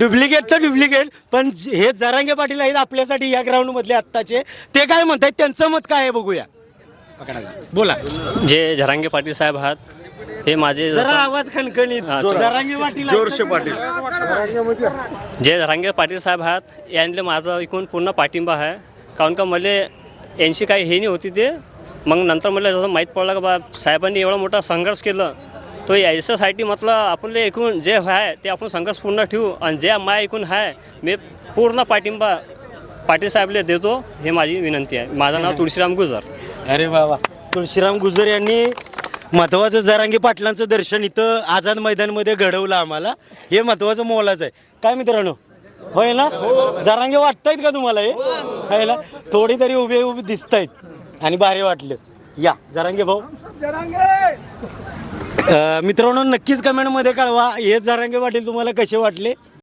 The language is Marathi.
डुप्लिकेट तर डुप्लिकेट, पण हे जरांगे पाटील आहेत आपल्यासाठी या ग्राउंड मधले आत्ताचे, ते काय म्हणतात त्यांचं मत काय आहे बघूया. बोला. जे जरांगे पाटील साहेब आहात हे माझे जरा आवाज खणखणीत. जरांगे पाटील जोरशे पाटील. जे जरांगे पाटील साहेब आहात यांले माझा एकूण पूर्ण पाठिंबा आहे. काहून का मला यांची काही हे नाही होती ते, मग नंतर मला जसं माहीत पडलं का बा साहेबांनी एवढा मोठा संघर्ष केलं, तो याच्यासाठी म्हटलं आपले एकूण जे आहे ते आपण संघर्ष पूर्ण ठेवू, आणि जे माय एकूण आहे मी पूर्ण पाठिंबा पाटील साहेबले देतो. हे माझी विनंती आहे. माझं नाव तुळशीराम गुजर. अरे बाबा, तुळशीराम गुजर यांनी महत्वाचं जरांगे पाटलांचं दर्शन इथं आझाद मैदानमध्ये घडवलं आम्हाला. हे महत्वाचं मोलाचं आहे. काय मित्रांनो, होय ना? जरांगे वाटतायत का तुम्हाला? हे होय ना? थोडी तरी उभे उभे दिसत आहेत आणि भारी वाटलं. या जरांगे भाऊ. मित्रांनो, नक्कीच कमेंटमध्ये कळवा हे जरांगे पाटील तुम्हाला कसे वाटले.